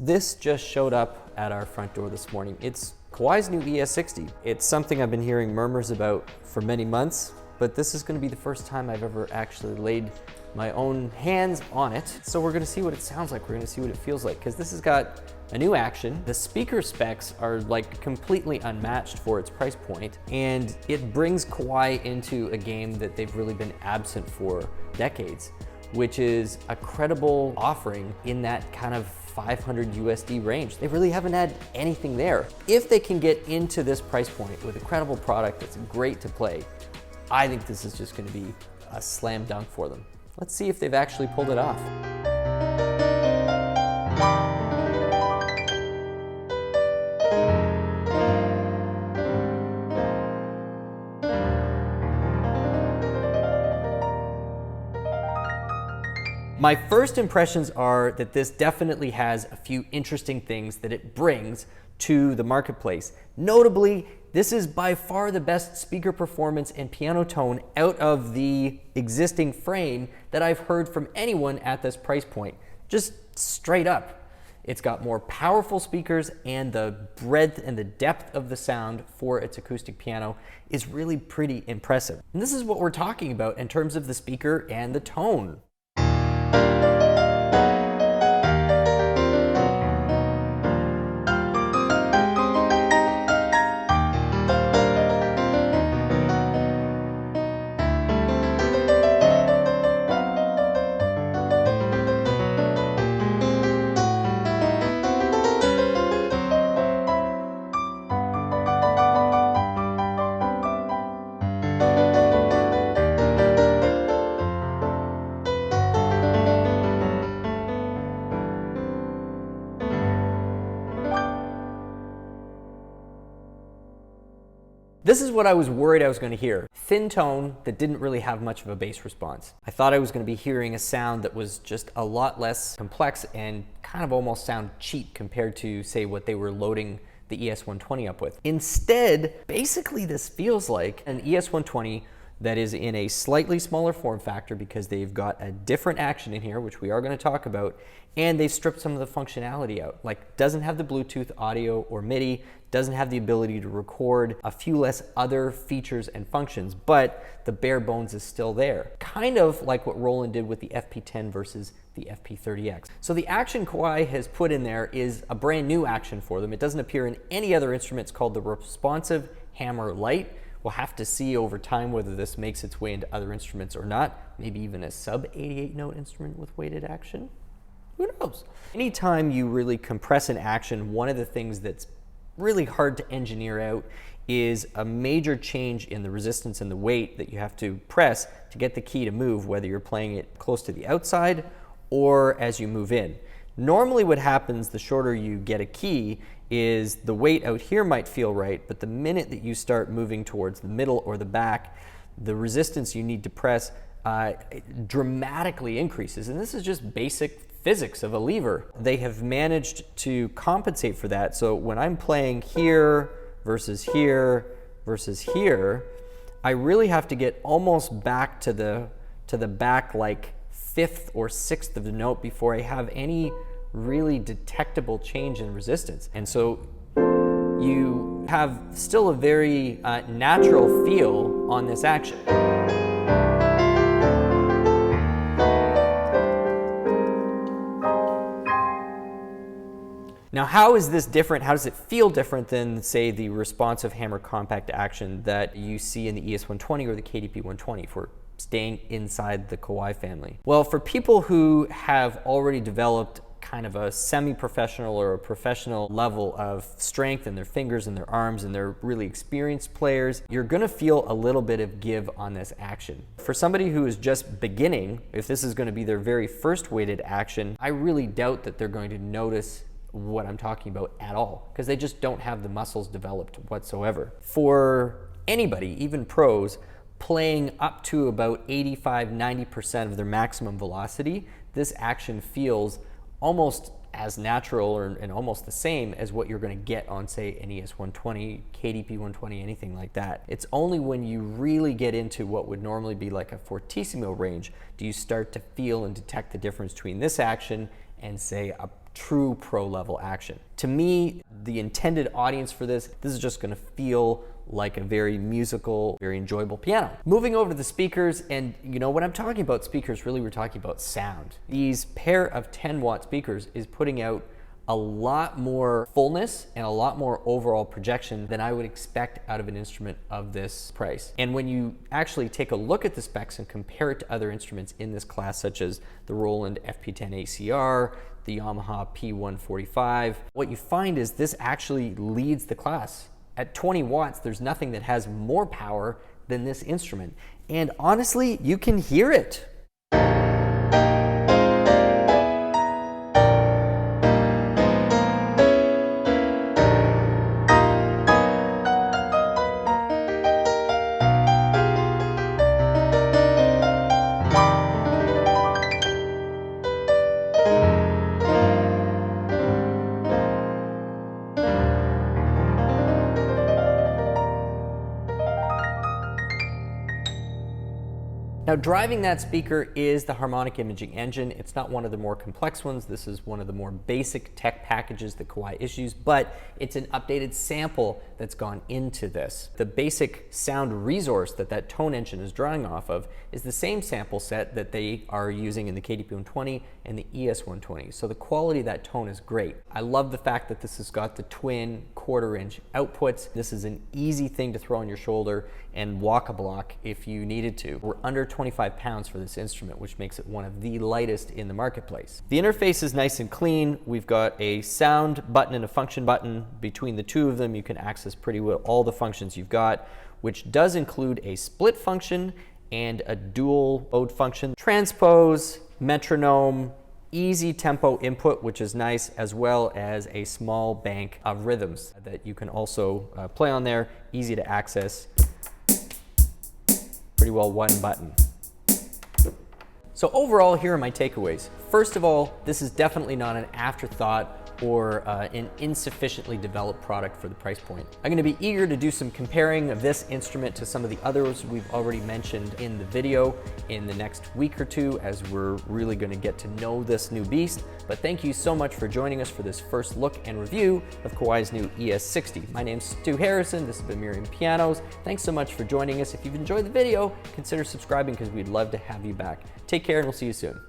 This just showed up at our front door this morning. It's Kawai's new ES60. It's something I've been hearing murmurs about for many months, but this is gonna be the first time I've ever actually laid my own hands on it. So we're gonna see what it sounds like. We're gonna see what it feels like, because this has got a new action. The speaker specs are like completely unmatched for its price point, and it brings Kawai into a game that they've really been absent for decades, which is a credible offering in that kind of 500 USD range. They really haven't had anything there. If they can get into this price point with a credible product that's great to play, I think this is just gonna be a slam dunk for them. Let's see if they've actually pulled it off. My first impressions are that this definitely has a few interesting things that it brings to the marketplace. Notably, this is by far the best speaker performance and piano tone out of the existing frame that I've heard from anyone at this price point. Just straight up. It's got more powerful speakers, and the breadth and the depth of the sound for its acoustic piano is really pretty impressive. And this is what we're talking about in terms of the speaker and the tone. This is what I was worried I was going to hear. Thin tone that didn't really have much of a bass response. I thought I was going to be hearing a sound that was just a lot less complex and kind of almost sound cheap compared to, say, what they were loading the ES120 up with. Instead, basically this feels like an ES120 that is in a slightly smaller form factor, because they've got a different action in here, which we are going to talk about, and they've stripped some of the functionality out. Like, doesn't have the Bluetooth audio or MIDI, doesn't have the ability to record, a few less other features and functions, but the bare bones is still there. Kind of like what Roland did with the FP10 versus the FP30X. So the action Kawai has put in there is a brand new action for them. It doesn't appear in any other instruments, called the Responsive Hammer Lite. We'll have to see over time whether this makes its way into other instruments or not. Maybe even a sub 88 note instrument with weighted action. Who knows? Anytime you really compress an action, one of the things that's really hard to engineer out is a major change in the resistance and the weight that you have to press to get the key to move, whether you're playing it close to the outside or as you move in. Normally what happens the shorter you get a key is the weight out here might feel right, but the minute that you start moving towards the middle or the back, the resistance you need to press dramatically increases. And this is just basic physics of a lever. They have managed to compensate for that. So when I'm playing here versus here versus here, I really have to get almost back to the back, like 5th or 6th of the note, before I have any really detectable change in resistance. And so you have still a very natural feel on this action. Now, how is this different? How does it feel different than, say, the responsive hammer compact action that you see in the ES120 or the KDP120, if we're staying inside the Kawai family? Well, for people who have already developed kind of a semi-professional or a professional level of strength in their fingers and their arms, and they're really experienced players, you're gonna feel a little bit of give on this action. For somebody who is just beginning, if this is gonna be their very first weighted action, I really doubt that they're going to notice what I'm talking about at all, because they just don't have the muscles developed whatsoever. For anybody, even pros, playing up to about 85–90% of their maximum velocity, this action feels almost as natural and almost the same as what you're going to get on, say, an ES120, KDP120, anything like that. It's only when you really get into what would normally be like a fortissimo range do you start to feel and detect the difference between this action and, say, a true pro level action. To me, the intended audience for this is just gonna feel like a very musical, very enjoyable piano. Moving over to the speakers, and you know, when I'm talking about speakers, really we're talking about sound. These pair of 10-watt speakers is putting out a lot more fullness and a lot more overall projection than I would expect out of an instrument of this price. And when you actually take a look at the specs and compare it to other instruments in this class, such as the Roland FP10 ACR, the Yamaha P145, what you find is this actually leads the class. At 20 watts, there's nothing that has more power than this instrument. And honestly, you can hear it. Now, driving that speaker is the harmonic imaging engine. It's not one of the more complex ones. This is one of the more basic tech packages that Kawai issues, but it's an updated sample that's gone into this. The basic sound resource that tone engine is drawing off of is the same sample set that they are using in the KDP-120 and the ES120. So the quality of that tone is great. I love the fact that this has got the twin 1/4-inch outputs. This is an easy thing to throw on your shoulder and walk a block if you needed to. We're under 25 pounds for this instrument, which makes it one of the lightest in the marketplace. The interface is nice and clean. We've got a sound button and a function button. Between the two of them, you can access pretty well all the functions you've got, which does include a split function and a dual mode function, transpose, metronome, easy tempo input, which is nice, as well as a small bank of rhythms that you can also play on there, easy to access. Pretty well one button. So overall, here are my takeaways. First of all, this is definitely not an afterthought or an insufficiently developed product for the price point. I'm gonna be eager to do some comparing of this instrument to some of the others we've already mentioned in the video in the next week or two, as we're really gonna get to know this new beast. But thank you so much for joining us for this first look and review of Kawai's new ES60. My name's Stu Harrison, this has been Merriam Pianos. Thanks so much for joining us. If you've enjoyed the video, consider subscribing because we'd love to have you back. Take care and we'll see you soon.